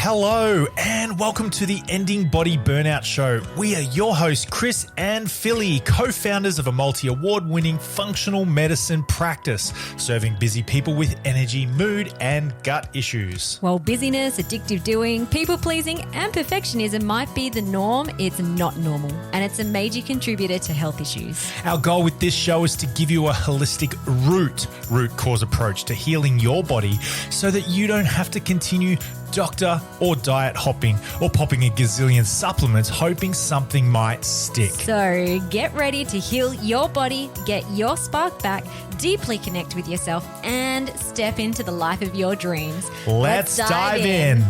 Hello and welcome to the Ending Body Burnout Show. We are your hosts, Chris and Philly, co-founders of a multi-award-winning functional medicine practice, serving busy people with energy, mood, and gut issues. While busyness, addictive doing, people-pleasing, and perfectionism might be the norm, it's not normal, and it's a major contributor to health issues. Our goal with this show is to give you a holistic root cause approach to healing your body so that you don't have to continue doctor or diet hopping or popping a gazillion supplements hoping something might stick. So get ready to heal your body, get your spark back, deeply connect with yourself, and step into the life of your dreams. Let's dive in.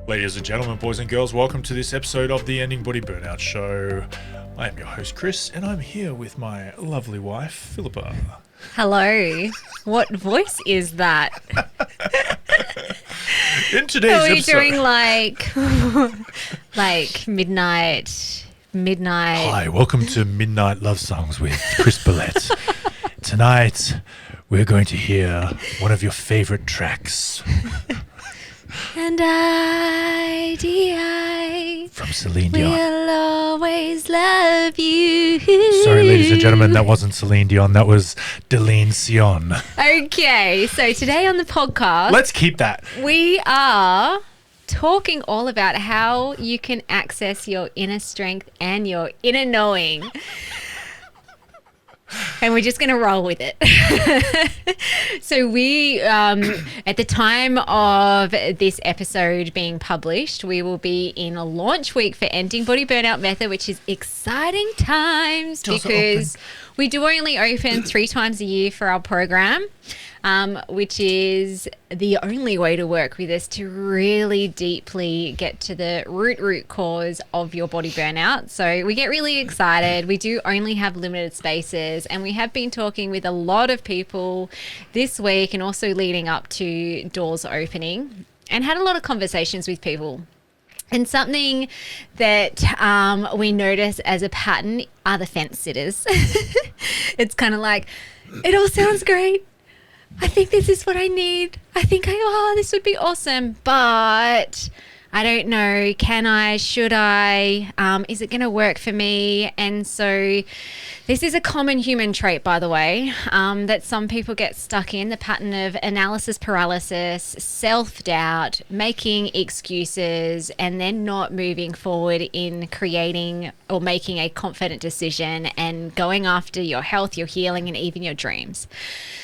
Ladies and gentlemen, boys and girls, welcome to this episode of the Ending Body Burnout Show. I am your host, Chris, and I'm here with my lovely wife, Philippa. Hello. What voice is that? In today's Are we episode, doing like midnight? Hi, welcome to Midnight Love Songs with Chris Billette. Tonight, we're going to hear one of your favorite tracks. And I From Celine Dion. will always love you. Sorry, ladies and gentlemen, that wasn't Celine Dion. That was Deline Sion. Okay, so today on the podcast, Let's keep that. we are talking all about how you can access your inner strength and your inner knowing. And we're just going to roll with it. So we, at the time of this episode being published, we will be in a launch week for Ending Body Burnout Method, which is exciting times because we do only open 3 times a year for our program, which is the only way to work with us to really deeply get to the root cause of your body burnout. So we get really excited. We do only have limited spaces, and we have been talking with a lot of people this week and also leading up to doors opening, and had a lot of conversations with people. And something that we notice as a pattern are the fence sitters. It's kind of like, it all sounds great. I think this is what I need. I think this would be awesome, but I don't know. Can I? Should I? Is it going to work for me? And so this is a common human trait, by the way, that some people get stuck in, the pattern of analysis-paralysis, self-doubt, making excuses, and then not moving forward in creating or making a confident decision and going after your health, your healing, and even your dreams.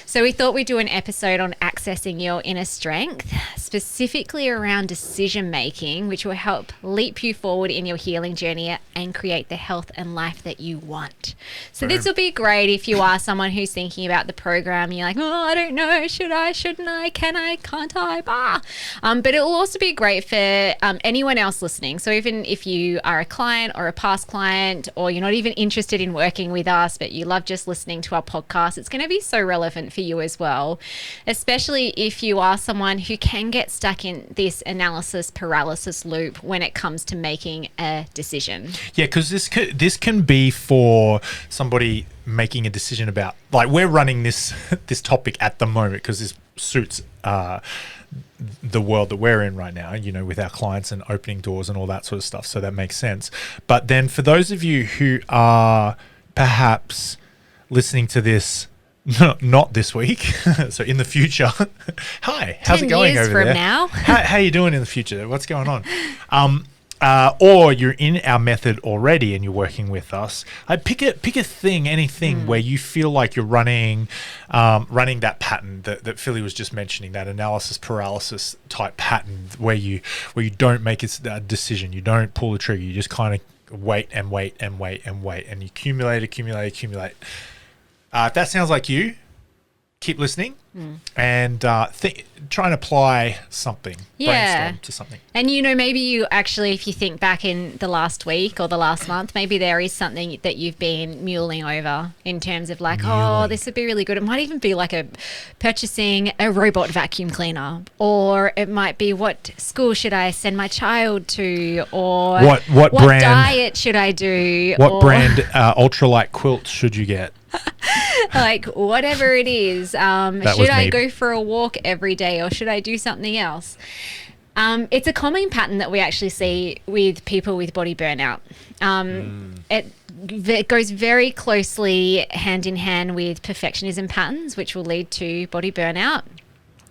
So we thought we'd do an episode on accessing your inner strength, specifically around decision making, which will help leap you forward in your healing journey and create the health and life that you want. So this will be great if you are someone who's thinking about the program and you're like, I don't know, should I, shouldn't I, can I, can't I, but it will also be great for anyone else listening. So even if you are a client or a past client, or you're not even interested in working with us, but you love just listening to our podcast, it's going to be so relevant for you as well, especially if you are someone who can get stuck in this analysis paralysis loop when it comes to making a decision. Yeah, because this can be for somebody making a decision about, like, we're running this topic at the moment because this suits the world that we're in right now, with our clients and opening doors and all that sort of stuff. So that makes sense. But then for those of you who are perhaps listening to this not this week, so in the future, hi, how's it going over there? 10 years from now. How you doing in the future? What's going on? Or you're in our method already and you're working with us. I pick a thing, anything where you feel like you're running that pattern that Philly was just mentioning, that analysis paralysis type pattern where you don't make a decision, you don't pull the trigger, you just kind of wait and wait and wait and wait, and you accumulate. If that sounds like you, keep listening and try and apply something, brainstorm to something. And maybe you actually, if you think back in the last week or the last month, maybe there is something that you've been mulling over in terms of like, this would be really good. It might even be like purchasing a robot vacuum cleaner, or it might be, what school should I send my child to, or what brand diet should I do? What brand ultralight quilt should you get? Like whatever it is, should I go for a walk every day or should I do something else? It's a common pattern that we actually see with people with body burnout. It goes very closely hand in hand with perfectionism patterns, which will lead to body burnout.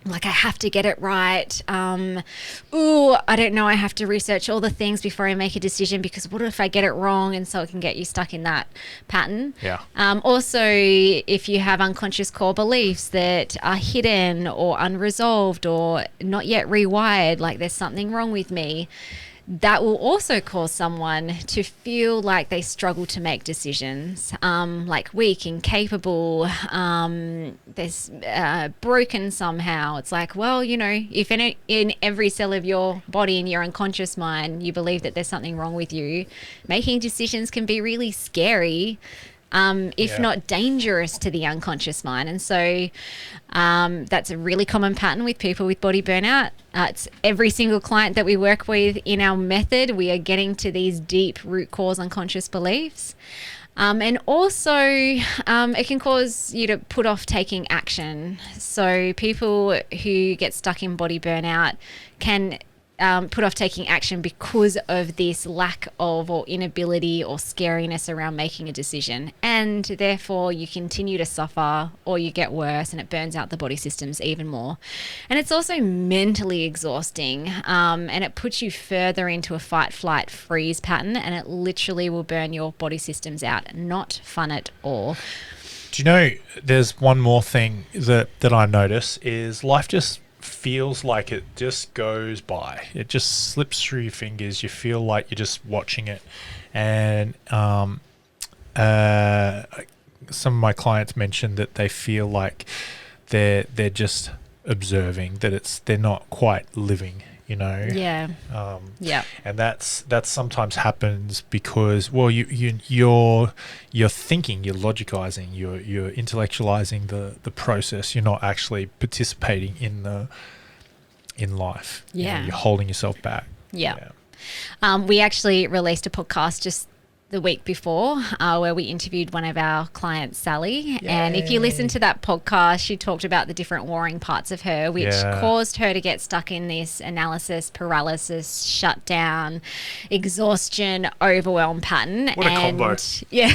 Like, I have to get it right. I don't know. I have to research all the things before I make a decision because what if I get it wrong? And so it can get you stuck in that pattern. Yeah. Also, if you have unconscious core beliefs that are hidden or unresolved or not yet rewired, like there's something wrong with me, that will also cause someone to feel like they struggle to make decisions, like weak, incapable, broken somehow. It's like, well, if in every cell of your body and your unconscious mind, you believe that there's something wrong with you, making decisions can be really scary. If not dangerous to the unconscious mind. And so that's a really common pattern with people with body burnout. It's every single client that we work with in our method, we are getting to these deep root cause unconscious beliefs. And also it can cause you to put off taking action. So people who get stuck in body burnout can put off taking action because of this lack of or inability or scariness around making a decision. And therefore you continue to suffer or you get worse and it burns out the body systems even more. And it's also mentally exhausting and it puts you further into a fight, flight, freeze pattern and it literally will burn your body systems out. Not fun at all. Do you know, there's one more thing that I notice is life just feels like it just goes by. It just slips through your fingers. You feel like you're just watching it. And some of my clients mentioned that they feel like they're just observing, that they're not quite living, Yeah. And that's sometimes happens because, well, you're thinking, you're logicizing, you're intellectualizing the process. You're not actually participating in life. Yeah. You're holding yourself back. Yeah. We actually released a podcast just the week before where we interviewed one of our clients, Sally. Yay. And if you listen to that podcast, she talked about the different warring parts of her, which caused her to get stuck in this analysis, paralysis, shutdown, exhaustion, overwhelm pattern. What a combo. Yeah.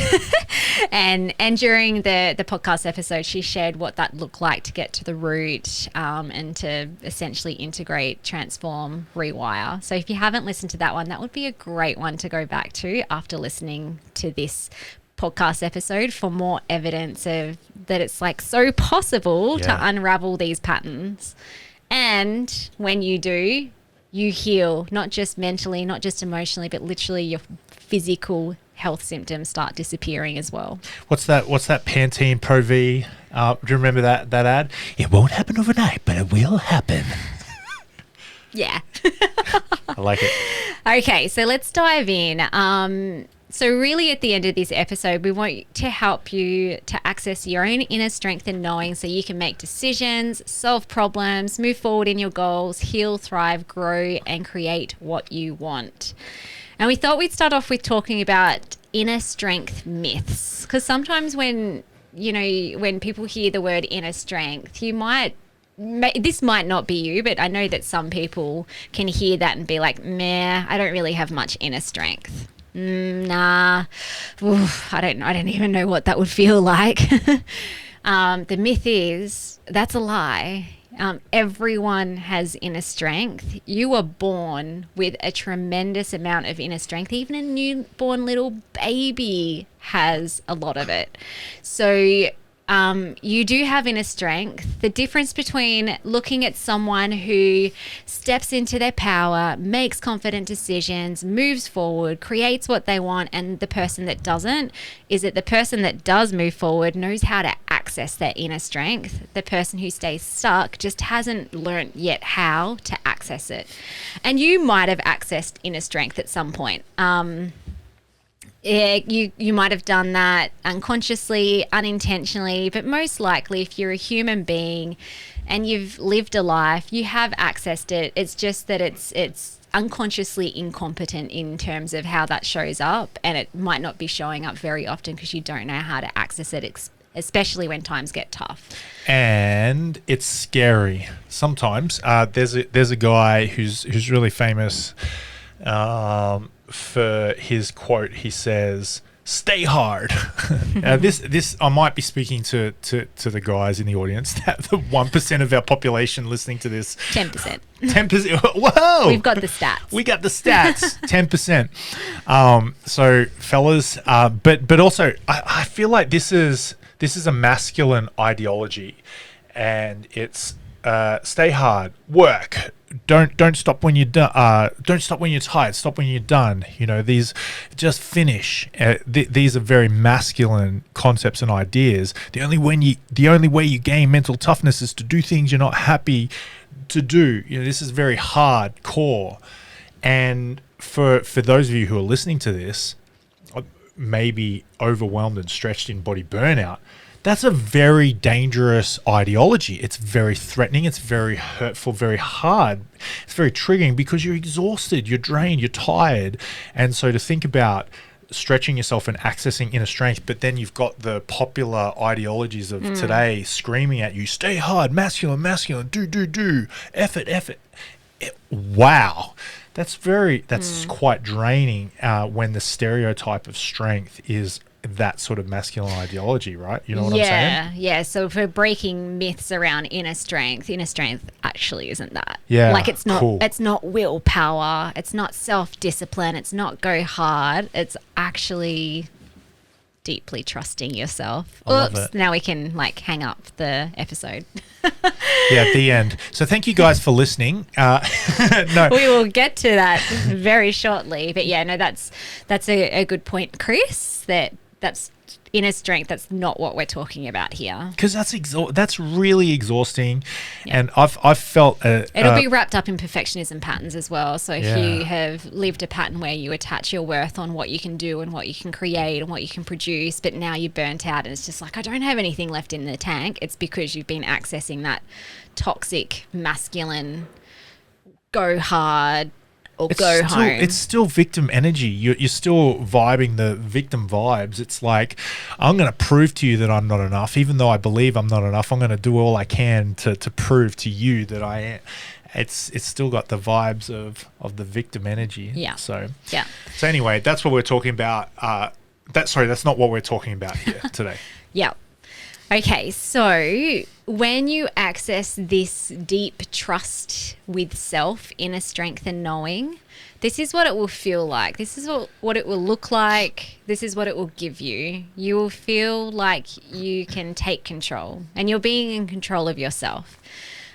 and during the podcast episode, she shared what that looked like to get to the root and to essentially integrate, transform, rewire. So if you haven't listened to that one, that would be a great one to go back to after listening to this podcast episode for more evidence of that it's like so possible to unravel these patterns. And when you do, you heal, not just mentally, not just emotionally, but literally your physical health symptoms start disappearing as well. What's that Pantene Pro V? Do you remember that ad? It won't happen overnight, but it will happen. Yeah. I like it. Okay, so let's dive in. So really at the end of this episode, we want to help you to access your own inner strength and knowing so you can make decisions, solve problems, move forward in your goals, heal, thrive, grow, and create what you want. And we thought we'd start off with talking about inner strength myths, because sometimes when people hear the word inner strength, this might not be you, but I know that some people can hear that and be like, meh, I don't really have much inner strength. Nah, oof, I don't even know what that would feel like. The myth is that's a lie. Everyone has inner strength. You were born with a tremendous amount of inner strength. Even a newborn little baby has a lot of it. So you do have inner strength. The difference between looking at someone who steps into their power, makes confident decisions, moves forward, creates what they want, and the person that doesn't is that the person that does move forward knows how to access their inner strength. The person who stays stuck just hasn't learnt yet how to access it. And you might have accessed inner strength at some point. You might have done that unconsciously, unintentionally, but most likely if you're a human being and you've lived a life, you have accessed it. It's just that it's unconsciously incompetent in terms of how that shows up, and it might not be showing up very often because you don't know how to access it especially when times get tough. And it's scary sometimes. There's a guy who's really famous for his quote. He says, "Stay hard." This I might be speaking to the guys in the audience, that the 1% of our population listening to this. 10%. 10%. Whoa! We've got the stats. We got the stats. 10%. So fellas, but also I feel like this is a masculine ideology, and it's stay hard, work. Don't stop when you're done. Don't stop when you're tired. Stop when you're done. You know, these just finish. These are very masculine concepts and ideas. The only way you gain mental toughness is to do things you're not happy to do. You know, this is very hardcore. And for those of you who are listening to this, maybe overwhelmed and stretched in body burnout, that's a very dangerous ideology. It's very threatening. It's very hurtful, very hard. It's very triggering because you're exhausted, you're drained, you're tired. And so to think about stretching yourself and accessing inner strength, but then you've got the popular ideologies of today screaming at you, stay hard, masculine, do, effort. Wow. That's quite draining when the stereotype of strength is that sort of masculine ideology, right? You know what I'm saying? Yeah. So if we're breaking myths around inner strength actually isn't that. Yeah. Like it's not cool. It's not willpower, it's not self-discipline, it's not go hard. It's actually deeply trusting yourself. I love it. Now we can hang up the episode. Yeah, the end. So thank you guys for listening. No, we will get to that very shortly. But yeah, no, that's a good point, Chris. That's inner strength. That's not what we're talking about here. Because that's really exhausting, and I've felt it'll be wrapped up in perfectionism patterns as well. So if you have lived a pattern where you attach your worth on what you can do and what you can create and what you can produce, but now you're burnt out and it's just like, I don't have anything left in the tank. It's because you've been accessing that toxic masculine go hard or go home. It's still victim energy. You're still vibing the victim vibes. It's like, I'm going to prove to you that I'm not enough. Even though I believe I'm not enough, I'm going to do all I can to prove to you that I am. It's still got the vibes of the victim energy. Yeah. So anyway, that's what we're talking about. That's not what we're talking about here today. Yeah. Okay, so when you access this deep trust with self, inner strength and knowing, this is what it will feel like. This is what it will look like. This is what it will give you. You will feel like you can take control and you're being in control of yourself.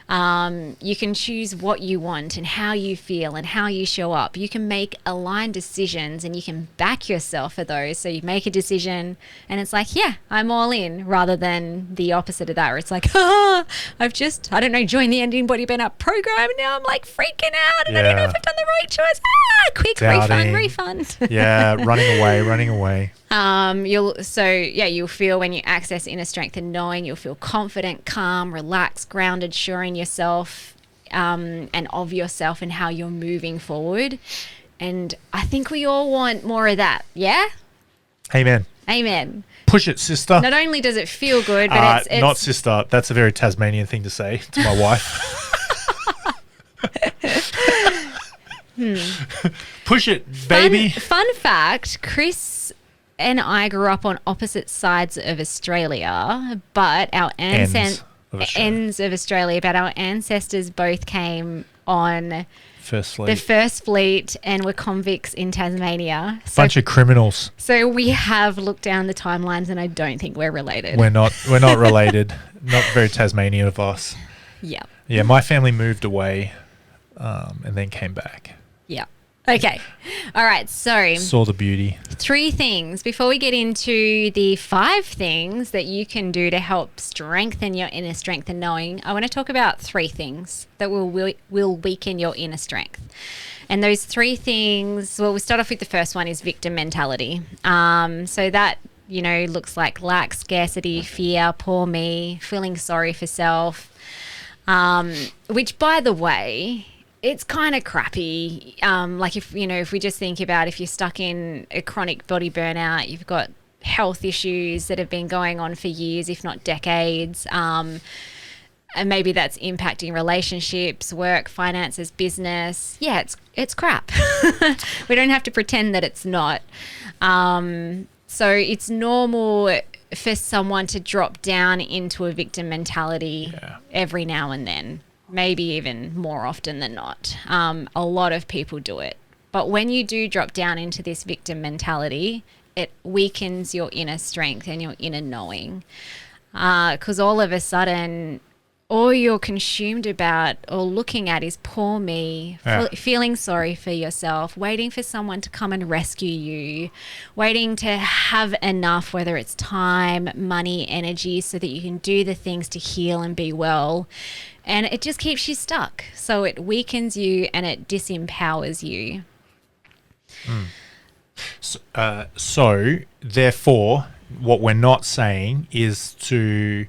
You can choose what you want and how you feel and how you show up. You can make aligned decisions and you can back yourself for those. So you make a decision and it's like, yeah, I'm all in, rather than the opposite of that where it's like, I've just, joined the Ending Body Burnout program and now I'm like freaking out and I don't know if I've done the right choice. Quick refund. Yeah, running away. You'll feel, when you access inner strength and knowing, you'll feel confident, calm, relaxed, grounded, sure in yourself, and of yourself and how you're moving forward. And I think we all want more of that. Yeah? Amen. Push it, sister. Not only does it feel good, but it's not sister. That's a very Tasmanian thing to say to my wife. Push it, baby. Fun fact, Chris and I grew up on opposite sides of Australia, but our ends of Australia, but our ancestors both came on the First Fleet and were convicts in Tasmania. Bunch of criminals. So we have looked down the timelines and I don't think we're related. We're not related. Not very Tasmanian of us. Yeah. Yeah, my family moved away and then came back. Yeah. Okay. All right. So saw the beauty. 3 things before we get into the 5 things that you can do to help strengthen your inner strength and knowing. I want to talk about 3 things that will weaken your inner strength. And those 3 things, well, we'll start off with the first one is victim mentality. So that, looks like lack, scarcity, fear, poor me, feeling sorry for self, which, by the way, it's kind of crappy. If we just think about, if you're stuck in a chronic body burnout, you've got health issues that have been going on for years, if not decades. And maybe that's impacting relationships, work, finances, business. Yeah, it's crap. We don't have to pretend that it's not. So it's normal for someone to drop down into a victim mentality every now and then, maybe even more often than not. A lot of people do it. But when you do drop down into this victim mentality, it weakens your inner strength and your inner knowing. Because all of a sudden, all you're consumed about or looking at is poor me, feeling sorry for yourself, waiting for someone to come and rescue you, waiting to have enough, whether it's time, money, energy, so that you can do the things to heal and be well. And it just keeps you stuck. So it weakens you and it disempowers you. So therefore, what we're not saying is to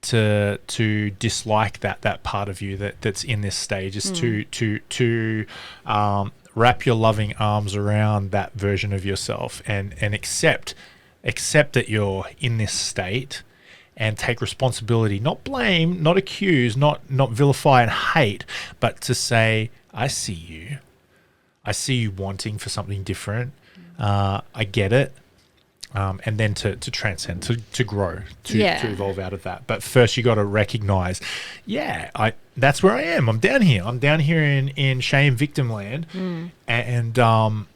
dislike that part of you that's in this stage, is to wrap your loving arms around that version of yourself and accept that you're in this state, and take responsibility, not blame, not accuse, not vilify and hate, but to say, I see you wanting for something different. I get it. And then to transcend, to grow, to evolve out of that. But first, you got to recognize, that's where I am. I'm down here. In shame victim land, and I'm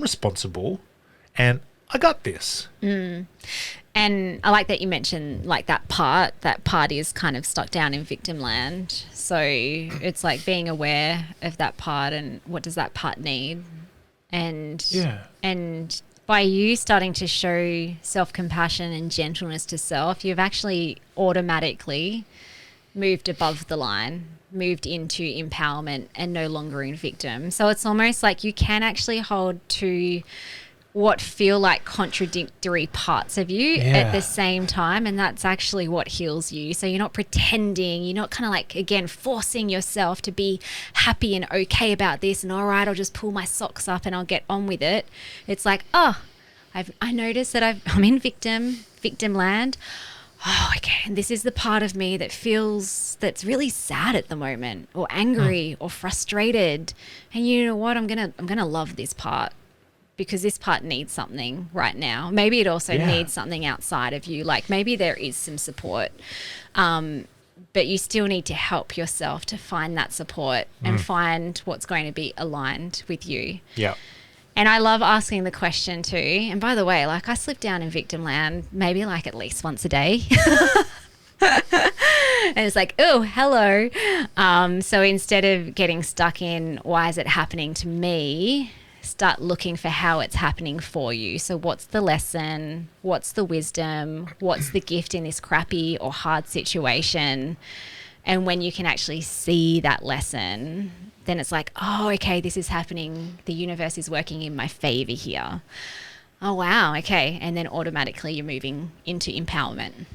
responsible, and I got this. And I like that you mentioned like that part. That part is kind of stuck down in victim land. So it's like being aware of that part and what does that part need. And by you starting to show self-compassion and gentleness to self, you've actually automatically moved above the line, moved into empowerment and no longer in victim. So it's almost like you can actually hold to what feel like contradictory parts of you at the same time, and that's actually what heals you. So you're not pretending, you're not kind of like, again, forcing yourself to be happy and okay about this and all right, I'll just pull my socks up and I'll get on with it. It's like, I noticed that I'm in victim land. Oh, okay, and this is the part of me that's really sad at the moment, or angry or frustrated. And you know what? I'm gonna love this part, because this part needs something right now. Maybe it also needs something outside of you. Like maybe there is some support, but you still need to help yourself to find that support and find what's going to be aligned with you. Yeah. And I love asking the question too. And by the way, like I slip down in victim land maybe like at least once a day. And it's like, oh, hello. So instead of getting stuck in why is it happening to me, start looking for how it's happening for you. So what's the lesson? What's the wisdom? What's the gift in this crappy or hard situation? And when you can actually see that lesson, then it's like, oh, okay, this is happening. The universe is working in my favor here. Oh, wow, okay. And then automatically you're moving into empowerment.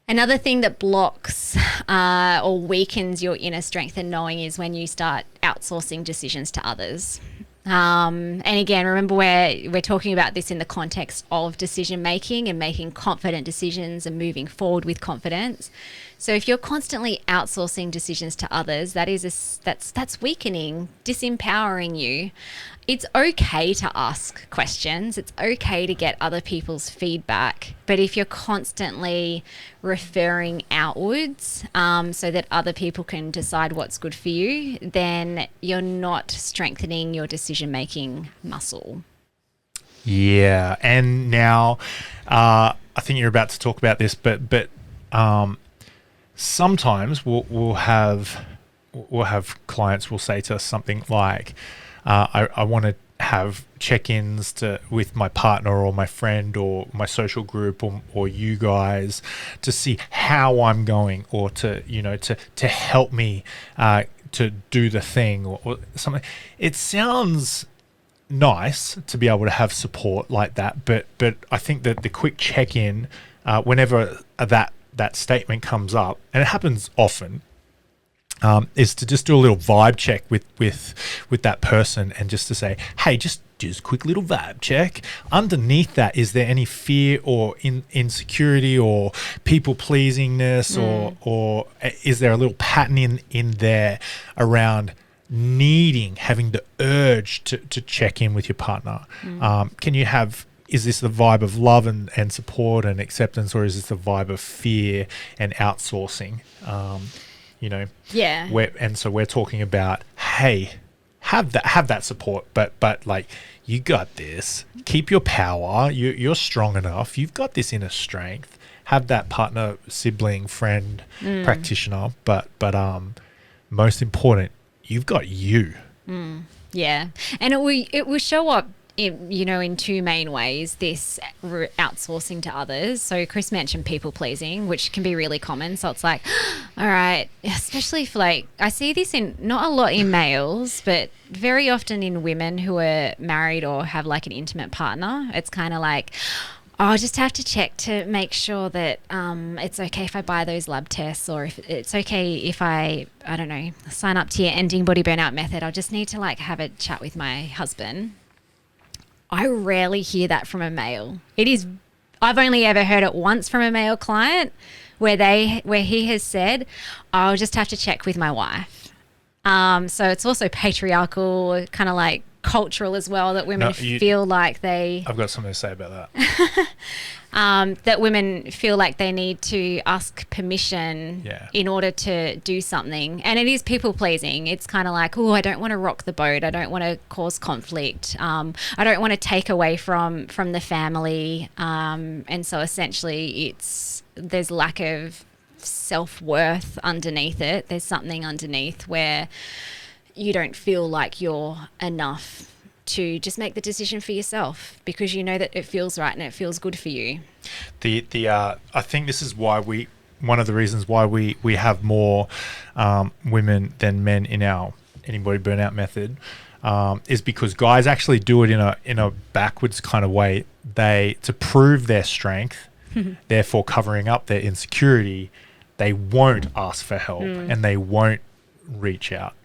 Another thing that blocks or weakens your inner strength and knowing is when you start outsourcing decisions to others. And again, remember we're talking about this in the context of decision making and making confident decisions and moving forward with confidence. So if you're constantly outsourcing decisions to others, that's weakening, disempowering you. It's okay to ask questions. It's okay to get other people's feedback. But if you're constantly referring outwards so that other people can decide what's good for you, then you're not strengthening your decision-making muscle. Yeah. And now I think you're about to talk about this, but sometimes we'll have clients will say to us something like, I want to have check-ins with my partner or my friend or my social group or you guys to see how I'm going, or to help me to do the thing or something. It sounds nice to be able to have support like that, but I think that the quick check-in, whenever that statement comes up, and it happens often, is to just do a little vibe check with that person, and just to say, hey, just a quick little vibe check. Underneath that, is there any fear or insecurity or people pleasingness, or is there a little pattern in there around having the urge to check in with your partner? Is this the vibe of love and support and acceptance, or is this the vibe of fear and outsourcing? So we're talking about, hey, have that support, but like, you got this. Keep your power. You're strong enough. You've got this inner strength. Have that partner, sibling, friend, practitioner, but most important, you've got you. Yeah, and it will show up in two main ways, this outsourcing to others. So Chris mentioned people pleasing, which can be really common. So it's like, all right, especially for I see this not a lot in males, but very often in women who are married or have an intimate partner. It's kind of like, I'll just have to check to make sure that it's okay if I buy those lab tests, or if it's okay if I don't know, sign up to your ending body burnout method. I'll just need to have a chat with my husband. I rarely hear that from a male. I've only ever heard it once from a male client where he has said, I'll just have to check with my wife. So it's also patriarchal, kind of cultural as well, that women feel like they... I've got something to say about that. That women feel like they need to ask permission in order to do something. And it is people pleasing. It's kind of like, I don't want to rock the boat. I don't want to cause conflict. I don't want to take away from the family. And so essentially there's lack of self-worth underneath it. There's something underneath where you don't feel like you're enough to just make the decision for yourself, because you know that it feels right and it feels good for you. I think this is why one of the reasons why we have more women than men in our anybody burnout method is because guys actually do it in a backwards kind of way. To prove their strength, therefore covering up their insecurity, they won't ask for help and they won't reach out.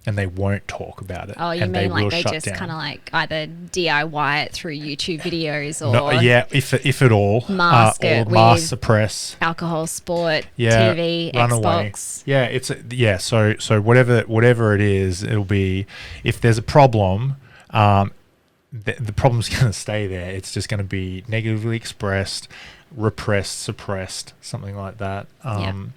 And they won't talk about it. Oh, you mean they just kind of either DIY it through YouTube videos, or if at all, mask it with mask suppress alcohol, sport, TV, run Xbox. Away. So whatever it is, it'll be, if there's a problem, the problem's going to stay there. It's just going to be negatively expressed, repressed, suppressed, something like that. And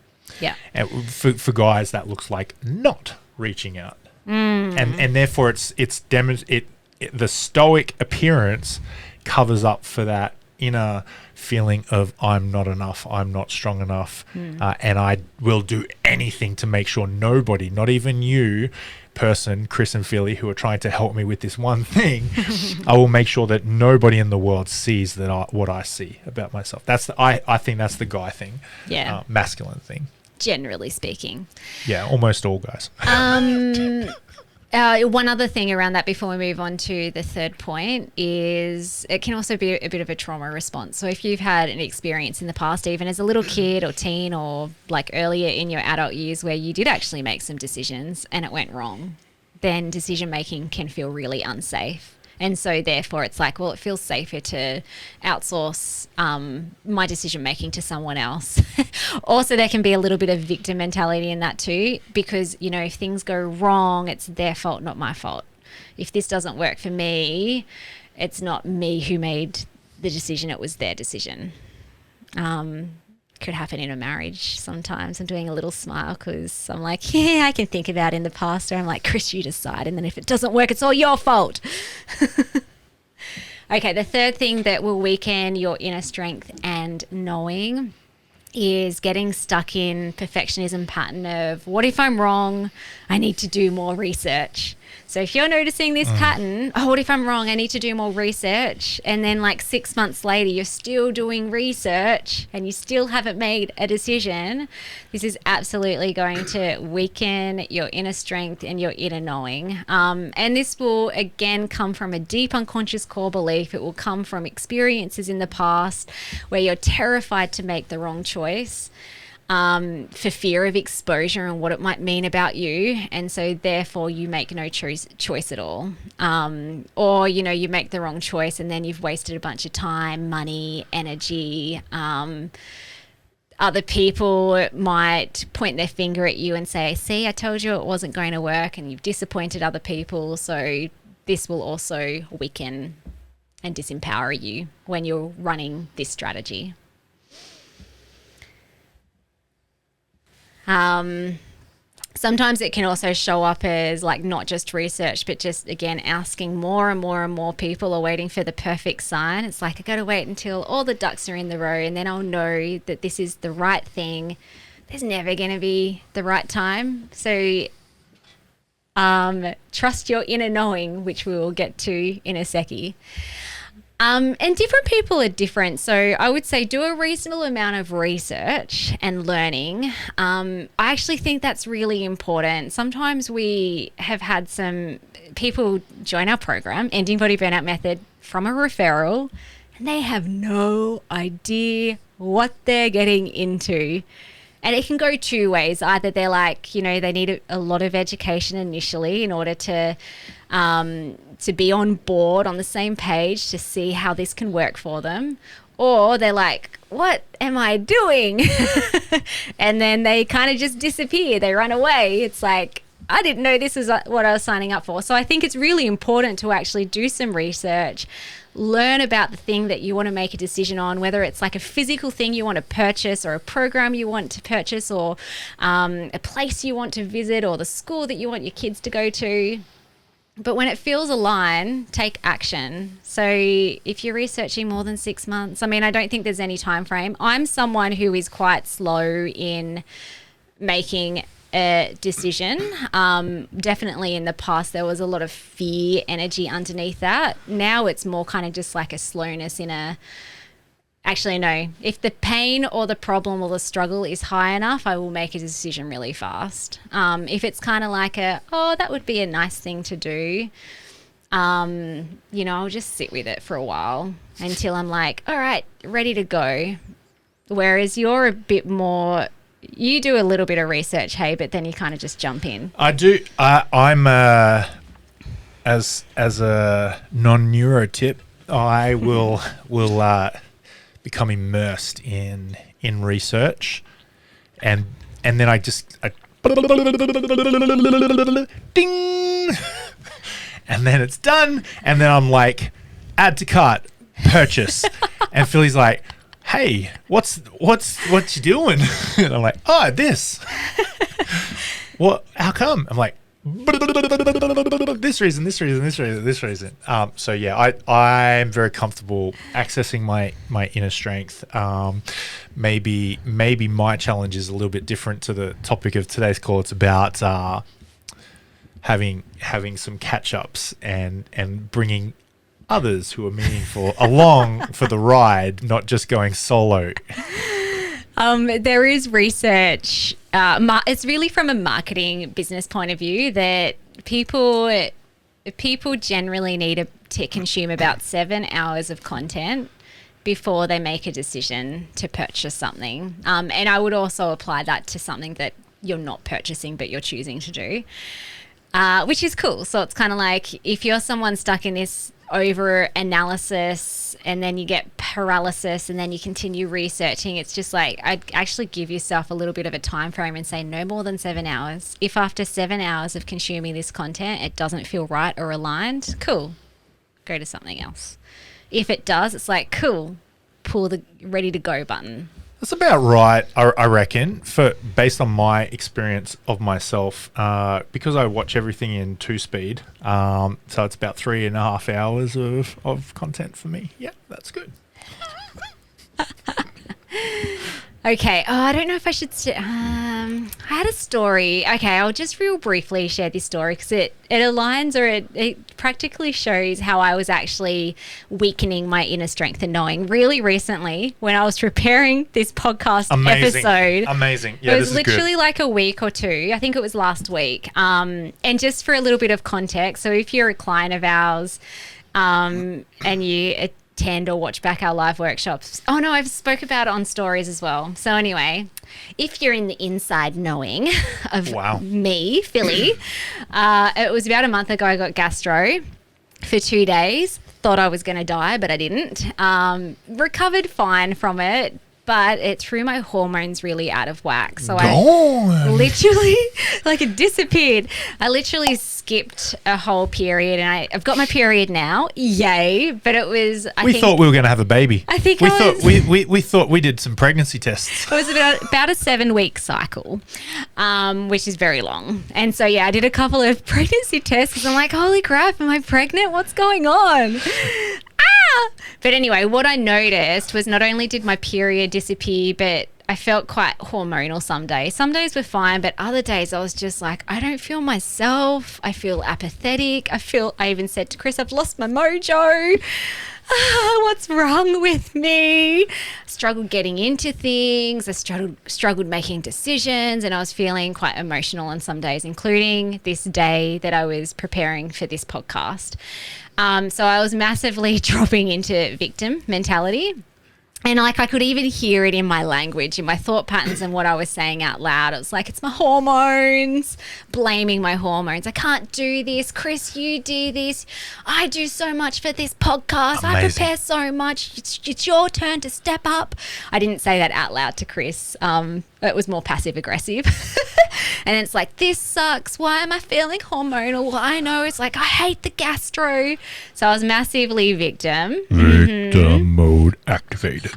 for guys, that looks like not reaching out, and therefore the stoic appearance covers up for that inner feeling of, I'm not enough, I'm not strong enough, and I will do anything to make sure nobody, not even you person, Chris and Philly, who are trying to help me with this one thing, I will make sure that nobody in the world sees what I see about myself. I think that's the guy thing, masculine thing. Generally speaking. Yeah, almost all guys. One other thing around that before we move on to the third point is it can also be a bit of a trauma response. So if you've had an experience in the past, even as a little kid or teen, or earlier in your adult years, where you did actually make some decisions and it went wrong, then decision making can feel really unsafe. And so therefore it's it feels safer to outsource my decision making to someone else. Also, there can be a little bit of victim mentality in that too, because, if things go wrong, it's their fault, not my fault. If this doesn't work for me, it's not me who made the decision, it was their decision. Could happen in a marriage sometimes. I'm doing a little smile because I'm like, I can think about in the past, or I'm like, Chris, you decide, and then if it doesn't work, it's all your fault. Okay, the third thing that will weaken your inner strength and knowing is getting stuck in perfectionism pattern of, what if I'm wrong? I need to do more research. So if you're noticing this pattern, what if I'm wrong? I need to do more research. And then 6 months later, you're still doing research and you still haven't made a decision. This is absolutely going to weaken your inner strength and your inner knowing. And this will, again, come from a deep unconscious core belief. It will come from experiences in the past where you're terrified to make the wrong choice. for fear of exposure and what it might mean about you. And so therefore you make no choice at all. Or, you know, you make the wrong choice and then you've wasted a bunch of time, money, energy. Other people might point their finger at you and say, see, I told you it wasn't going to work, and you've disappointed other people. So this will also weaken and disempower you when you're running this strategy. Sometimes it can also show up as like not just research, but just again asking more and more and more people are waiting for the perfect sign. It's like I got to wait until all the ducks are in the row and then I'll know that this is the right thing. There's never going to be the right time. So trust your inner knowing, which we will get to in a seckie. And different people are different. So I would say do a reasonable amount of research and learning. I actually think that's really important. Sometimes we have had some people join our program, Ending Body Burnout Method, from a referral, and they have no idea what they're getting into. And it can go two ways. Either they're like, you know, they need a lot of education initially in order to be on board on the same page to see how this can work for them. Or they're like, what am I doing? And then they kind of just disappear. They run away. It's like, I didn't know this is what I was signing up for. So I think it's really important to actually do some research, learn about the thing that you want to make a decision on, whether it's like a physical thing you want to purchase or a program you want to purchase or a place you want to visit or the school that you want your kids to go to. But when it feels aligned, take action. So if you're researching more than 6 months, I mean, I don't think there's any time frame. I'm someone who is quite slow in making a decision. Definitely in the past, there was a lot of fear energy underneath that. Now it's more kind of just like a slowness in a, actually, no, if the pain or the problem or the struggle is high enough, I will make a decision really fast. If it's kind of like that would be a nice thing to do, you know, I'll just sit with it for a while until I'm like, all right, ready to go. Whereas you're a bit more, you do a little bit of research, hey, but then you kind of just jump in. I do. I'm as a non-neurotip, I will become immersed in research, and then I ding, and then it's done, and then I'm like, add to cart, purchase, and Philly's like, hey, what's you doing? And I'm like, oh, this. What? How come? I'm like, this reason. So yeah, I'm very comfortable accessing my inner strength. Maybe my challenge is a little bit different to the topic of today's call. It's about having some catch ups and bringing others who are meaningful along for the ride, not just going solo. There is research. It's really from a marketing business point of view that people generally need to consume about 7 hours of content before they make a decision to purchase something. And I would also apply that to something that you're not purchasing but you're choosing to do, which is cool. So it's kind of like if you're someone stuck in this over analysis and then you get paralysis and then you continue researching, it's just like I'd actually give yourself a little bit of a time frame and say no more than 7 hours. If after 7 hours of consuming this content it doesn't feel right or aligned, cool, go to something else. If it does, it's like cool, pull the ready to go button. That's about right, I reckon, based on my experience of myself, because I watch everything in 2-speed, so it's about 3.5 hours of content for me. Yeah, that's good. Okay. Oh, I don't know if I should. I had a story. Okay, I'll just real briefly share this story because it aligns or it practically shows how I was actually weakening my inner strength and knowing really recently when I was preparing this podcast episode. Amazing. Yeah, it was literally like a week or two. I think it was last week. And just for a little bit of context, so if you're a client of ours and you attend or watch back our live workshops. Oh no, I've spoke about it on stories as well. So anyway, if you're in the inside knowing of Wow. me, Philly, it was about a month ago I got gastro for 2 days. Thought I was going to die, but I didn't. Recovered fine from it, but it threw my hormones really out of whack. So I literally, like, it disappeared. I literally skipped a whole period, and I've got my period now. Yay. But it was, We thought we were going to have a baby. I think we thought we did some pregnancy tests. It was about a 7-week cycle, which is very long. And so, yeah, I did a couple of pregnancy tests because I'm like, holy crap, am I pregnant? What's going on? But anyway, what I noticed was not only did my period disappear, but I felt quite hormonal some days. Some days were fine, but other days I was just like, I don't feel myself. I feel apathetic. I even said to Chris, I've lost my mojo. What's wrong with me? I struggled getting into things. I struggled making decisions, and I was feeling quite emotional on some days, including this day that I was preparing for this podcast. So I was massively dropping into victim mentality. And like I could even hear it in my language, in my thought patterns and what I was saying out loud. It was like, it's my hormones, blaming my hormones. I can't do this. Chris, you do this. I do so much for this podcast. Amazing. I prepare so much. It's your turn to step up. I didn't say that out loud to Chris. It was more passive aggressive. And it's like, this sucks. Why am I feeling hormonal? Well, I know. It's like, I hate the gastro. So I was massively victim. Victim mode activated.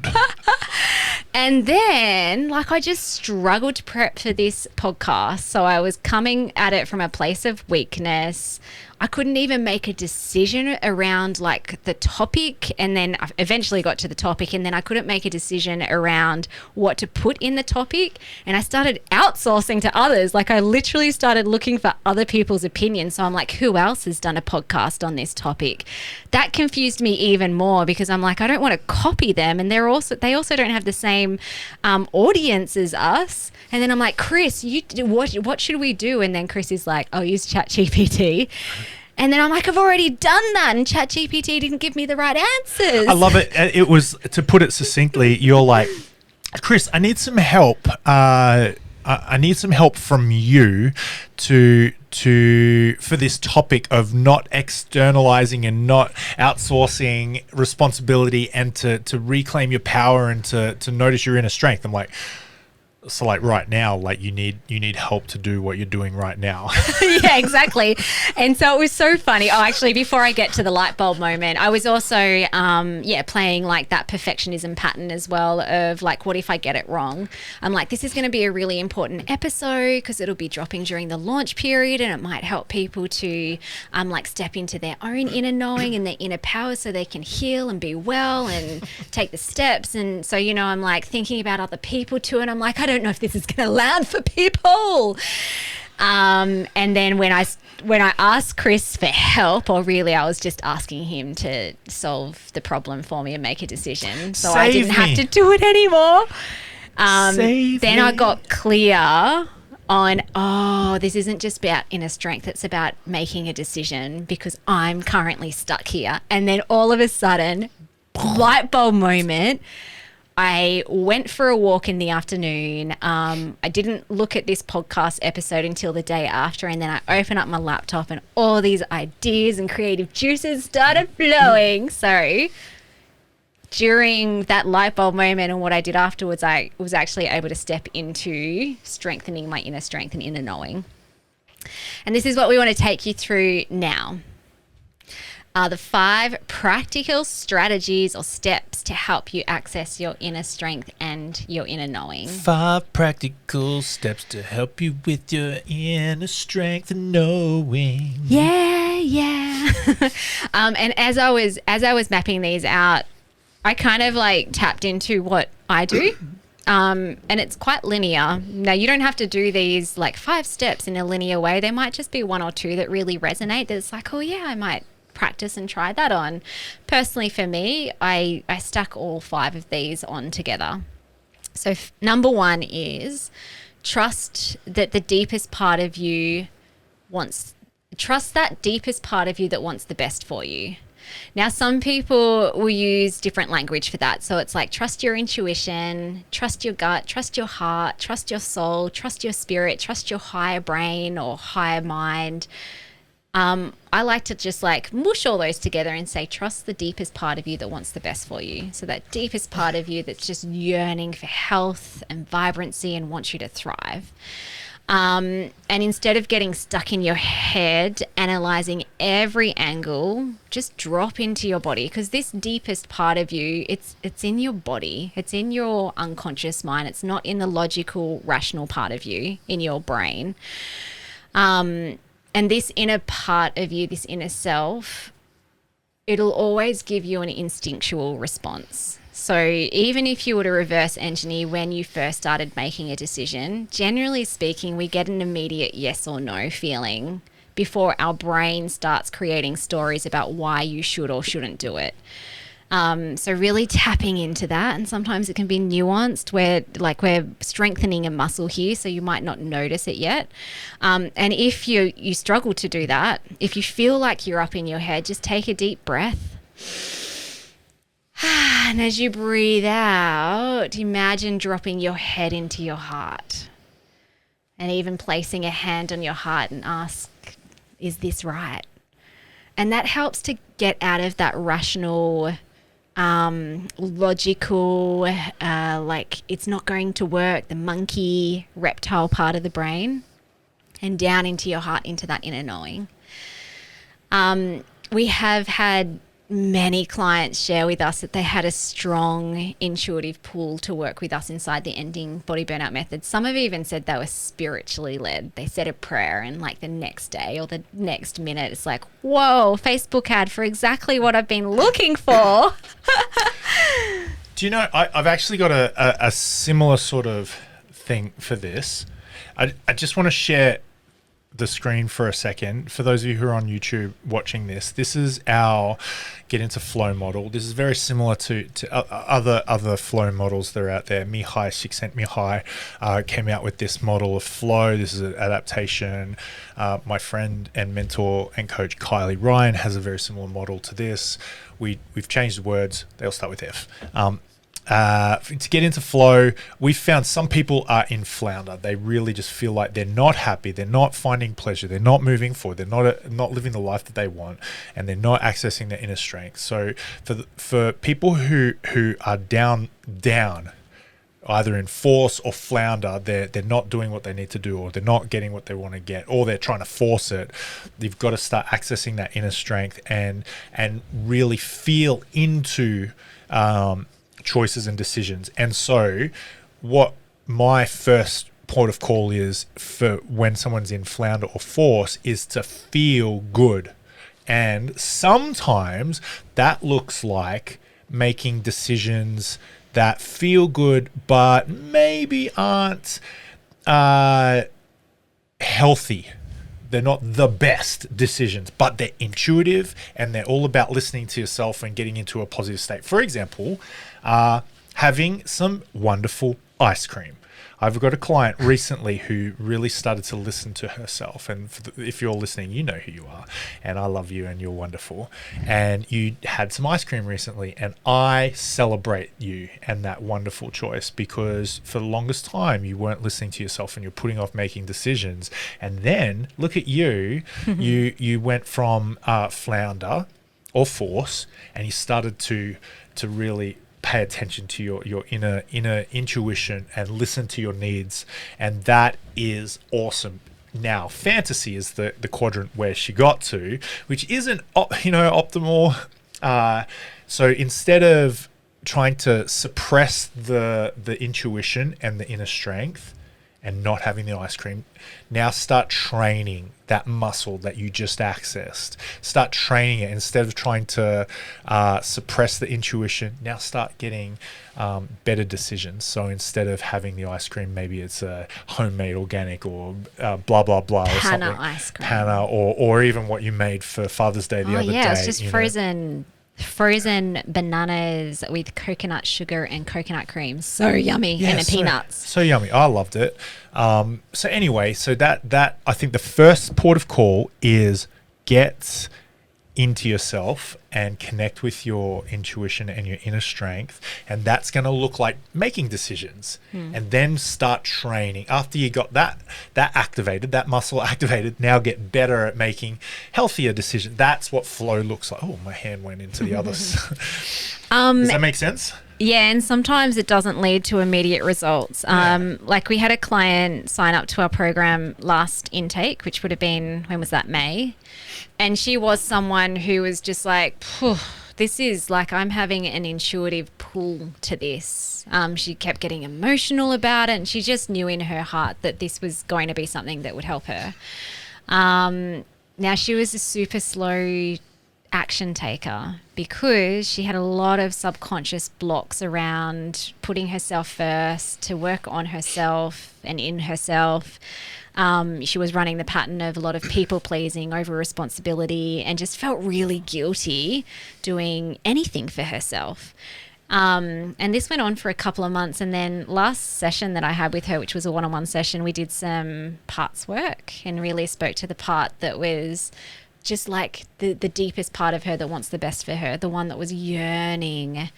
And then, like, I just struggled to prep for this podcast. So I was coming at it from a place of weakness. I couldn't even make a decision around, like, the topic. And then I eventually got to the topic, and then I couldn't make a decision around what to put in the topic. And I started outsourcing to others. Like, I literally started looking for other people's opinions. So I'm like, who else has done a podcast on this topic? That confused me even more because I'm like, I don't want to copy them. And they also don't have the same audience as us. And then I'm like, Chris, what should we do? And then Chris is like, I'll use ChatGPT. And then I'm like, I've already done that, and ChatGPT didn't give me the right answers. I love it. It was, to put it succinctly, you're like, Chris, I need some help. I need some help from you for this topic of not externalizing and not outsourcing responsibility, and to reclaim your power and to notice your inner strength. I'm like, so like right now, like you need help to do what you're doing right now. Yeah, exactly. And so it was so funny. Oh, actually, before I get to the light bulb moment, I was also, playing like that perfectionism pattern as well of like, what if I get it wrong? I'm like, this is going to be a really important episode because it'll be dropping during the launch period, and it might help people to like step into their own inner knowing and their inner power so they can heal and be well and take the steps. And so, I'm like thinking about other people too. And I'm like, I don't know if this is going to land for people. And then when I asked Chris for help, or really I was just asking him to solve the problem for me and make a decision, so I didn't have to do it anymore. Then I got clear on, this isn't just about inner strength, it's about making a decision because I'm currently stuck here. And then all of a sudden, light bulb moment, I went for a walk in the afternoon. I didn't look at this podcast episode until the day after, and then I opened up my laptop and all these ideas and creative juices started flowing. So during that light bulb moment and what I did afterwards, I was actually able to step into strengthening my inner strength and inner knowing. And this is what we want to take you through now. The 5 practical strategies or steps to help you access your inner strength and your inner knowing. 5 practical steps to help you with your inner strength and knowing. Yeah. And as I was mapping these out, I kind of like tapped into what I do. And it's quite linear. Now, you don't have to do these like 5 steps in a linear way. There might just be 1 or 2 that really resonate. That's like, oh yeah, I might practice and try that on. Personally, for me, I stuck all 5 of these on together. So number 1 is trust that the deepest part of you that wants the best for you. Now, some people will use different language for that. So it's like trust your intuition, trust your gut, trust your heart, trust your soul, trust your spirit, trust your higher brain or higher mind. I like to just like mush all those together and say, trust the deepest part of you that wants the best for you. So that deepest part of you that's just yearning for health and vibrancy and wants you to thrive. And instead of getting stuck in your head, analyzing every angle, just drop into your body, because this deepest part of you, it's in your body. It's in your unconscious mind. It's not in the logical, rational part of you, in your brain. And this inner part of you, this inner self, it'll always give you an instinctual response. So even if you were to reverse engineer when you first started making a decision, generally speaking, we get an immediate yes or no feeling before our brain starts creating stories about why you should or shouldn't do it. So really tapping into that, and sometimes it can be nuanced where like we're strengthening a muscle here, so you might not notice it yet. And if you struggle to do that, if you feel like you're up in your head, just take a deep breath. And as you breathe out, imagine dropping your head into your heart and even placing a hand on your heart and ask, is this right? And that helps to get out of that rational, logical, like it's not going to work, the monkey reptile part of the brain, and down into your heart, into that inner knowing. We have had many clients share with us that they had a strong intuitive pull to work with us inside the Ending Body Burnout method. Some have even said they were spiritually led. They said a prayer and like the next day or the next minute, it's like, whoa, Facebook ad for exactly what I've been looking for. Do you know, I've actually got a similar sort of thing for this. I just want to share the screen for a second. For those of you who are on YouTube watching this, this is our get into flow model. This is very similar to other flow models that are out there. Mihai, Csikszentmihalyi, came out with this model of flow. This is an adaptation. My friend and mentor and coach Kylie Ryan has a very similar model to this. We've changed the words. They all start with F. To get into flow, we've found some people are in flounder. They really just feel like they're not happy, they're not finding pleasure, they're not moving forward, they're not living the life that they want, and they're not accessing their inner strength. So for people who are down, either in force or flounder, they're not doing what they need to do, or they're not getting what they want to get, or they're trying to force it. You've got to start accessing that inner strength and really feel into choices and decisions. And so what my first port of call is for when someone's in flounder or force is to feel good. And sometimes that looks like making decisions that feel good but maybe aren't healthy. They're not the best decisions, but they're intuitive and they're all about listening to yourself and getting into a positive state. For example, having some wonderful ice cream. I've got a client recently who really started to listen to herself. And if you're listening, you know who you are. And I love you and you're wonderful. And you had some ice cream recently. And I celebrate you and that wonderful choice, because for the longest time, you weren't listening to yourself and you're putting off making decisions. And then look at you. You went from flounder or force, and you started to really pay attention to your inner intuition and listen to your needs. And that is awesome. Now, fantasy is the quadrant where she got to, which isn't optimal. So instead of trying to suppress the intuition and the inner strength and not having the ice cream, now start training that muscle that you just accessed. Start training it. Instead of trying to suppress the intuition, now start getting better decisions. So instead of having the ice cream, maybe it's a homemade organic or blah, blah, blah. Panna or something. ice cream. Panna or even what you made for Father's Day the other day. Yeah, it's just frozen bananas with coconut sugar and coconut cream. So yummy. And the peanuts. So yummy. I loved it. So anyway, so that I think the first port of call is get into yourself and connect with your intuition and your inner strength. And that's going to look like making decisions, and then start training. After you got that activated, that muscle activated, now get better at making healthier decisions. That's what flow looks like. Oh, my hand went into the others. Does that make sense? Yeah, and sometimes it doesn't lead to immediate results. Like we had a client sign up to our program last intake, which would have been, when was that, May? And she was someone who was just like, this is like, I'm having an intuitive pull to this. She kept getting emotional about it, and she just knew in her heart that this was going to be something that would help her. Now, she was a super slow action taker because she had a lot of subconscious blocks around putting herself first, to work on herself and in herself. She was running the pattern of a lot of people pleasing, over responsibility, and just felt really guilty doing anything for herself. And this went on for a couple of months. And then last session that I had with her, which was a one-on-one session, we did some parts work and really spoke to the part that was just like the deepest part of her that wants the best for her, the one that was yearning,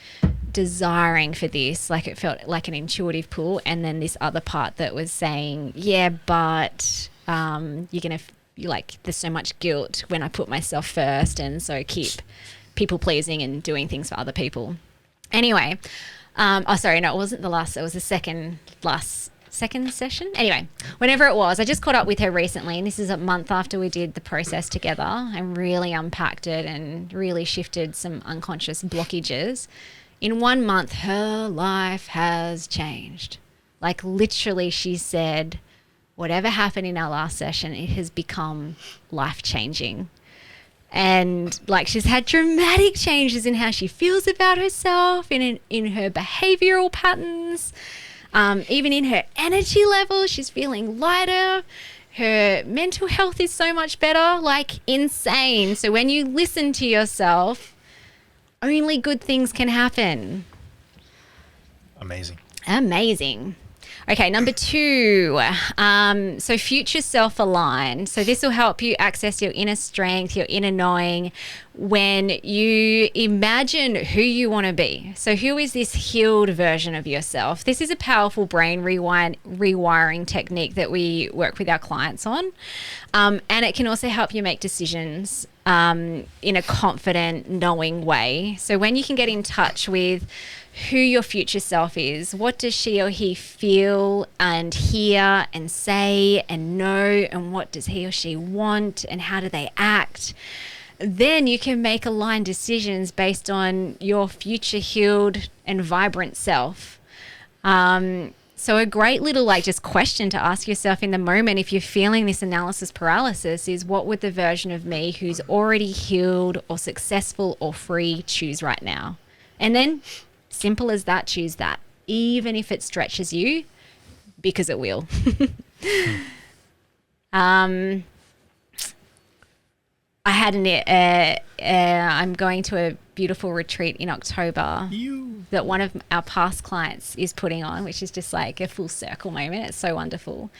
desiring for this, like it felt like an intuitive pull. And then this other part that was saying, yeah, but there's so much guilt when I put myself first, and so keep people pleasing and doing things for other people. Anyway, it wasn't the last, it was the second session. Anyway, whenever it was, I just caught up with her recently, and this is a month after we did the process together, and really unpacked it and really shifted some unconscious blockages. In 1 month, her life has changed. Like literally, she said, whatever happened in our last session, it has become life-changing. And like, she's had dramatic changes in how she feels about herself, in her behavioral patterns. Even in her energy level, she's feeling lighter. Her mental health is so much better, like insane. So when you listen to yourself, only good things can happen. Amazing. Okay, number 2, so future self-aligned. So this will help you access your inner strength, your inner knowing, when you imagine who you want to be. So who is this healed version of yourself? This is a powerful brain rewiring technique that we work with our clients on. And it can also help you make decisions in a confident, knowing way. So when you can get in touch with who your future self is, what does she or he feel and hear and say and know, and what does he or she want, and how do they act, then you can make aligned decisions based on your future healed and vibrant self. So a great little just question to ask yourself in the moment, if you're feeling this analysis paralysis, is what would the version of me who's already healed or successful or free choose right now? And then, simple as that, choose that, even if it stretches you, because it will. I'm going to a beautiful retreat in October that one of our past clients is putting on, which is just like a full circle moment. It's so wonderful.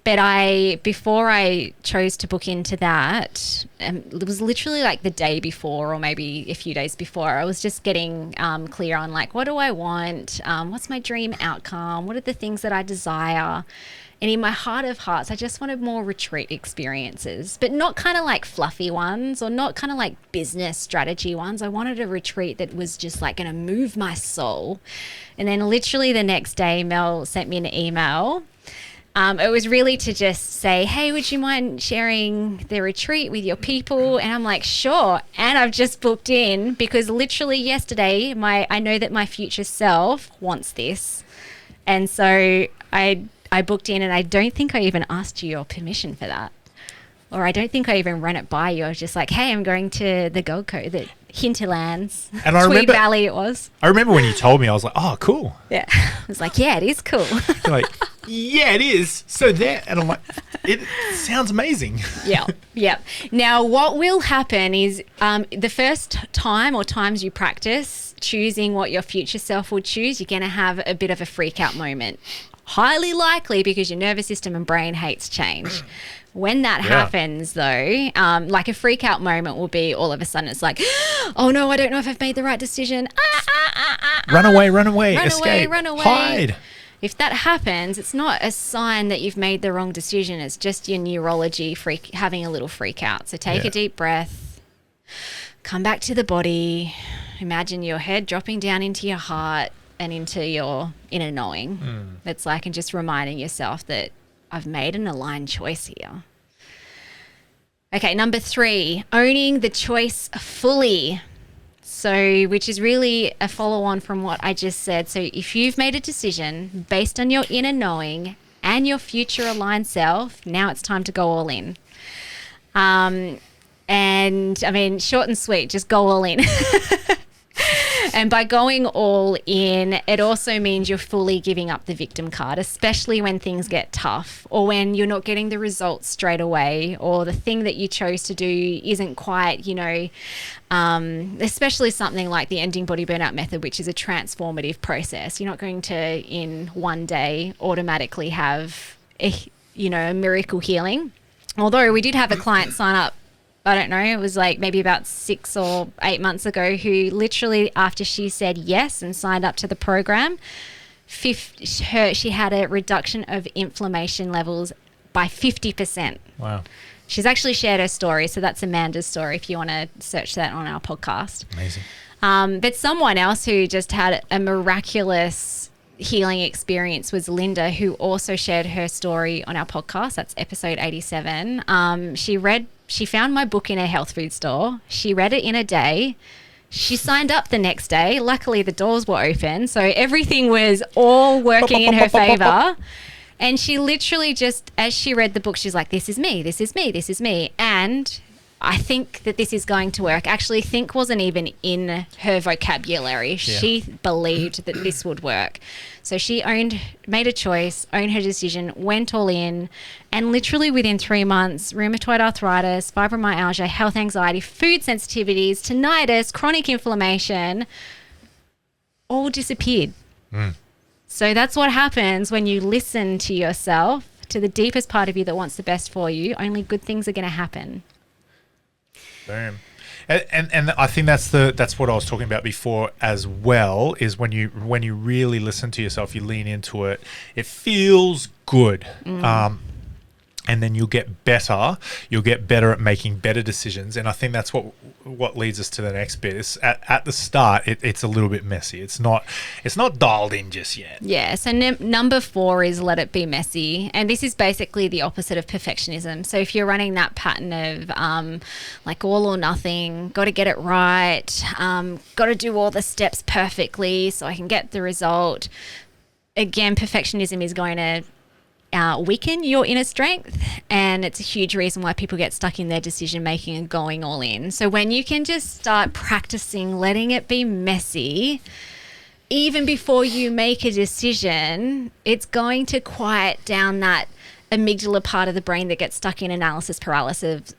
But before I chose to book into that, it was literally like the day before, or maybe a few days before, I was just getting clear on like, what do I want? What's my dream outcome? What are the things that I desire? And in my heart of hearts, I just wanted more retreat experiences, but not kind of like fluffy ones, or not kind of like business strategy ones. I wanted a retreat that was just like going to move my soul. And then literally the next day, Mel sent me an email. It was really to just say, hey, would you mind sharing the retreat with your people? And I'm like, sure. And I've just booked in, because literally yesterday, I know that my future self wants this. And so I booked in, and I don't think I even asked you your permission for that. Or I don't think I even ran it by you. I was just like, hey, I'm going to the Gold Coast, the Hinterlands, and I Tweed Valley it was. I remember when you told me, I was like, oh, cool. Yeah. I was like, yeah, it is cool. You're like, yeah, it is. So there. And I'm like, it sounds amazing. Yeah. Now, what will happen is the first time or times you practice choosing what your future self would choose, you're going to have a bit of a freak out moment. Highly likely, because your nervous system and brain hates change. When that happens, though, like a freak out moment will be all of a sudden it's like, oh no, I don't know if I've made the right decision. Run away, escape, run away. Hide. If that happens, it's not a sign that you've made the wrong decision. It's just your neurology having a little freak out. So take a deep breath, come back to the body, imagine your head dropping down into your heart and into your inner knowing. It's like, and just reminding yourself that I've made an aligned choice here. Okay, number 3, owning the choice fully. So, which is really a follow on from what I just said. So if you've made a decision based on your inner knowing and your future aligned self, now it's time to go all in. And I mean, short and sweet, just go all in. And by going all in, it also means you're fully giving up the victim card, especially when things get tough or when you're not getting the results straight away or the thing that you chose to do isn't quite, especially something like the Ending Body Burnout method, which is a transformative process. You're not going to, in one day, automatically have a miracle healing. Although we did have a client sign up, I don't know, it was like maybe about 6 or 8 months ago, who literally after she said yes and signed up to the program, she had a reduction of inflammation levels by 50%. Wow. She's actually shared her story. So that's Amanda's story if you want to search that on our podcast. Amazing. But someone else who just had a miraculous healing experience was Linda, who also shared her story on our podcast. That's episode 87. She found my book in a health food store. She read it in a day. She signed up the next day. Luckily, the doors were open. So everything was all working in her favor. And she literally just, as she read the book, she's like, this is me, this is me, this is me. And I think that this is going to work. Actually, think wasn't even in her vocabulary. Yeah. She believed that this would work. So she made a choice, owned her decision, went all in, and literally within 3 months, rheumatoid arthritis, fibromyalgia, health anxiety, food sensitivities, tinnitus, chronic inflammation, all disappeared. So that's what happens when you listen to yourself, to the deepest part of you that wants the best for you. Only good things are going to happen. Boom. And I think that's what I was talking about before as well, is when you really listen to yourself, you lean into it, it feels good. And then you'll get better at making better decisions. And I think that's what leads us to the next bit. Is at the start, it's a little bit messy. It's not dialed in just yet. Yeah. So number 4 is let it be messy. And this is basically the opposite of perfectionism. So if you're running that pattern of like all or nothing, got to get it right, got to do all the steps perfectly so I can get the result. Again, perfectionism is going to weaken your inner strength, and it's a huge reason why people get stuck in their decision making and going all in. So when you can just start practicing letting it be messy even before you make a decision, it's going to quiet down that amygdala part of the brain that gets stuck in analysis paralysis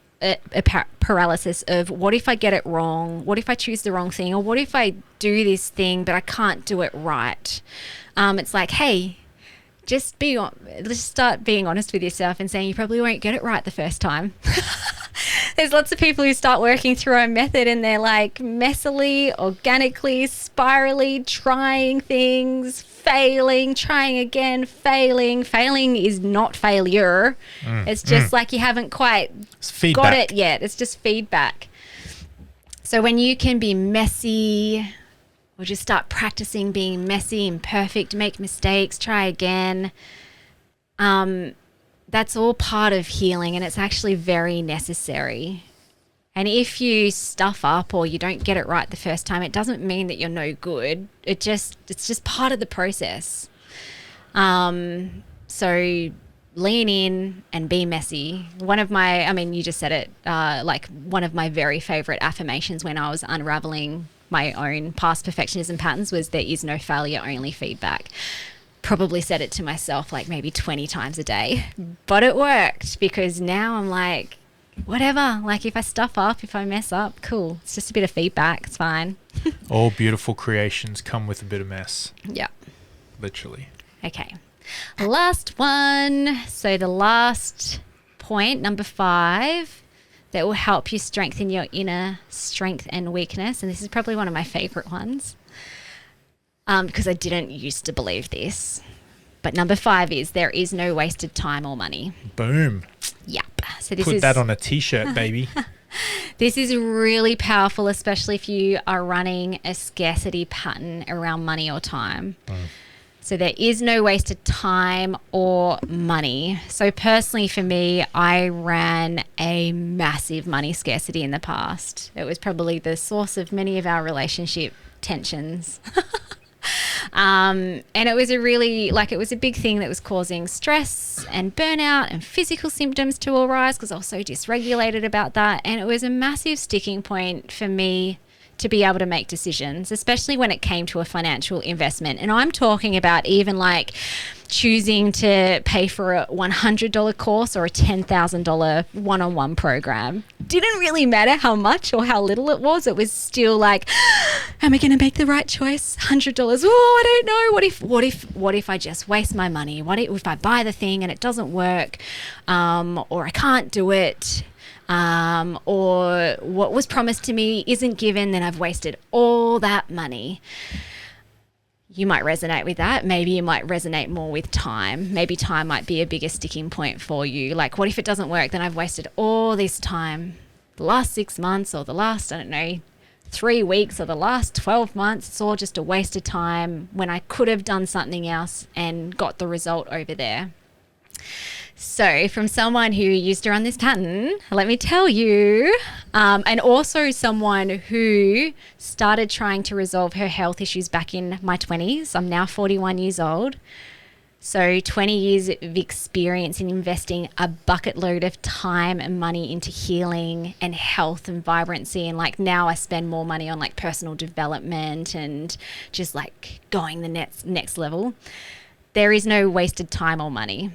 of what if I get it wrong, what if I choose the wrong thing, or what if I do this thing but I can't do it right. It's like, hey, just start being honest with yourself and saying you probably won't get it right the first time. There's lots of people who start working through our method and they're like messily, organically, spirally, trying things, failing, trying again, failing. Failing is not failure. It's just like you haven't quite got it yet. It's just feedback. So when you can be messy, or just start practicing being messy, imperfect, make mistakes, try again. That's all part of healing, and it's actually very necessary. And if you stuff up or you don't get it right the first time, it doesn't mean that you're no good. It's just part of the process. So lean in and be messy. You just said it, like one of my very favorite affirmations when I was unraveling my own past perfectionism patterns was there is no failure, only feedback. Probably said it to myself like maybe 20 times a day, but it worked because now I'm like, whatever, like if I stuff up, if I mess up, cool. It's just a bit of feedback. It's fine. All beautiful creations come with a bit of mess. Yeah. Literally. Okay. Last one. So the last point, number 5, that will help you strengthen your inner strength and weakness. And this is probably one of my favorite ones, because I didn't used to believe this. But number 5 is there is no wasted time or money. Boom. Yep. So this Put that on a t-shirt, baby. This is really powerful, especially if you are running a scarcity pattern around money or time. So there is no wasted time or money. So personally for me, I ran a massive money scarcity in the past. It was probably the source of many of our relationship tensions. And it was it was a big thing that was causing stress and burnout and physical symptoms to arise because I was so dysregulated about that. And it was a massive sticking point for me to be able to make decisions, especially when it came to a financial investment. And I'm talking about even like choosing to pay for a $100 course or a $10,000 one-on-one program. Didn't really matter how much or how little it was. It was still like, am I going to make the right choice? $100. Oh, I don't know. What if I just waste my money? What if I buy the thing and it doesn't work? Or I can't do it? Or what was promised to me isn't given, then I've wasted all that money. You might resonate with that. Maybe you might resonate more with time. Maybe time might be a bigger sticking point for you. Like, what if it doesn't work? Then I've wasted all this time, the last 6 months or the last, 3 weeks or the last 12 months. It's all just a waste of time when I could have done something else and got the result over there. So from someone who used to run this pattern, let me tell you, and also someone who started trying to resolve her health issues back in my 20s. I'm now 41 years old. So 20 years of experience in investing a bucket load of time and money into healing and health and vibrancy. And like now I spend more money on like personal development and just like going the next level. There is no wasted time or money.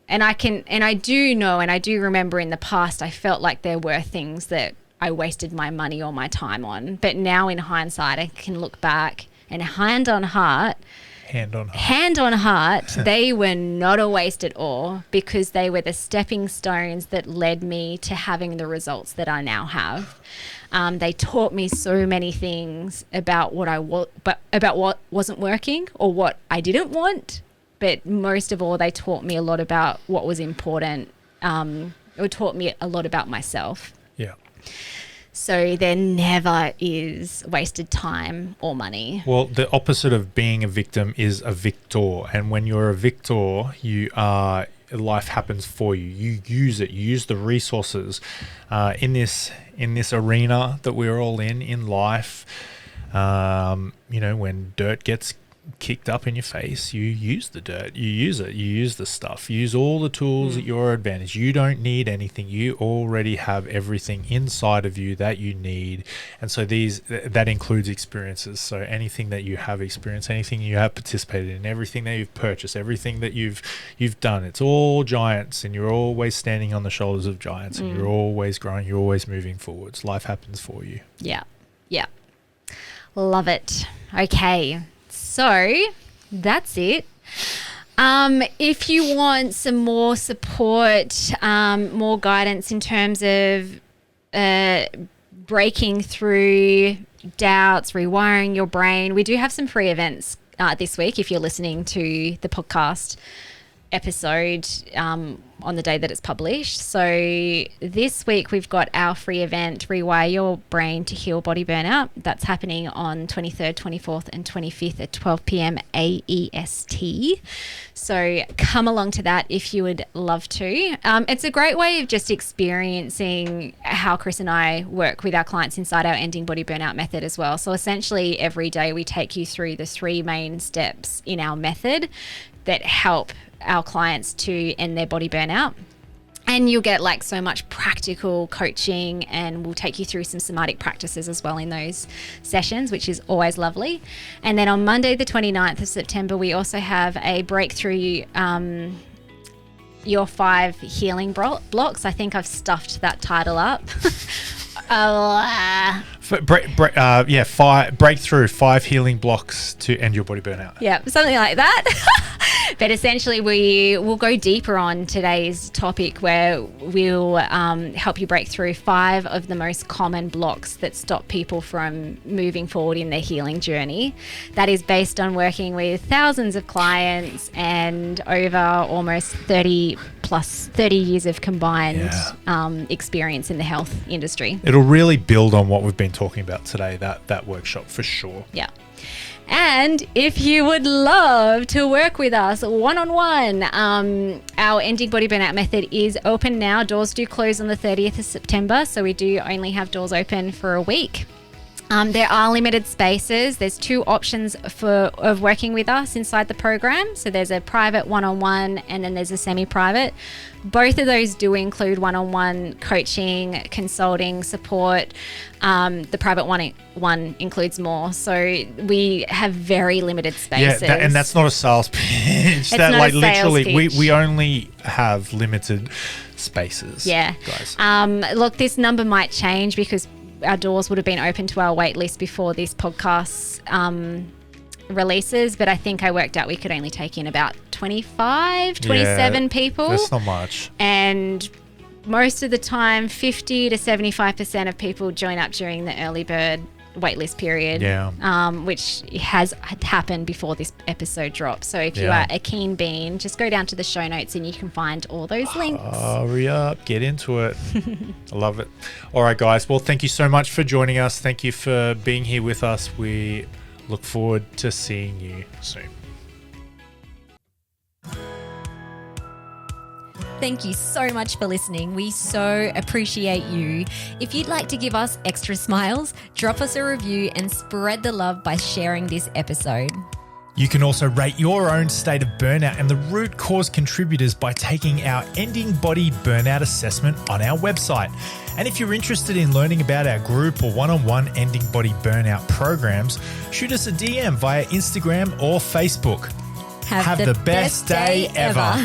And I do remember in the past, I felt like there were things that I wasted my money or my time on. But now in hindsight, I can look back and hand on heart, they were not a waste at all because they were the stepping stones that led me to having the results that I now have. They taught me so many things about what wasn't working or what I didn't want. But most of all, they taught me a lot about what was important. It taught me a lot about myself. Yeah. So there never is wasted time or money. Well, the opposite of being a victim is a victor. And when you're a victor, life happens for you. You use it. You use the resources in this arena that we're all in life. When dirt gets kicked up in your face, you use the dirt, you use it, you use the stuff, use all the tools at your advantage. You don't need anything. You already have everything inside of you that you need. And so that includes experiences. So anything that you have experienced, anything you have participated in, everything that you've purchased, everything that you've done, it's all giants, and you're always standing on the shoulders of giants, and you're always growing, you're always moving forwards. Life happens for you. Yeah. Love it. Okay. So that's it. If you want some more support, more guidance in terms of breaking through doubts, rewiring your brain, we do have some free events this week if you're listening to the podcast episode on the day that it's published. So this week we've got our free event, Rewire Your Brain to Heal Body Burnout. That's happening on 23rd, 24th and 25th at 12 p.m. AEST. So come along to that if you would love to. It's a great way of just experiencing how Chris and I work with our clients inside our Ending Body Burnout method as well. So essentially every day we take you through the 3 main steps in our method that help our clients to end their body burnout. And you'll get like so much practical coaching, and we'll take you through some somatic practices as well in those sessions, which is always lovely. And then on Monday, the 29th of September, we also have a breakthrough your 5 healing blocks. I think I've stuffed that title up. Breakthrough 5 healing blocks to end your body burnout. Yeah, something like that. But essentially, we will go deeper on today's topic where we'll help you break through 5 of the most common blocks that stop people from moving forward in their healing journey. That is based on working with thousands of clients and over almost 30 years of combined experience in the health industry. It'll really build on what we've been talking about today, that workshop for sure. Yeah. And if you would love to work with us one-on-one, our Ending Body Burnout method is open now. Doors do close on the 30th of September, so we do only have doors open for a week. There are limited spaces. There's 2 options of working with us inside the program. So there's a private one-on-one and then there's a semi-private. Both of those do include one-on-one coaching, consulting, support. The private one includes more. So we have very limited spaces. Yeah, and that's not a sales pitch. It's not a sales literally, pitch. we only have limited spaces. Yeah. Guys. Look, this number might change because our doors would have been open to our wait list before this podcast releases, but I think I worked out we could only take in about 27 people. That's not much. And most of the time, 50 to 75% of people join up during the early bird waitlist period, which has happened before this episode drops. So if you are a keen bean, just go down to the show notes and you can find all those links. Hurry up, get into it. I love it. All right, guys. Well, thank you so much for joining us. Thank you for being here with us. We look forward to seeing you soon. Thank you so much for listening. We so appreciate you. If you'd like to give us extra smiles, drop us a review and spread the love by sharing this episode. You can also rate your own state of burnout and the root cause contributors by taking our Ending Body Burnout assessment on our website. And if you're interested in learning about our group or one-on-one Ending Body Burnout programs, shoot us a DM via Instagram or Facebook. Have the best day ever.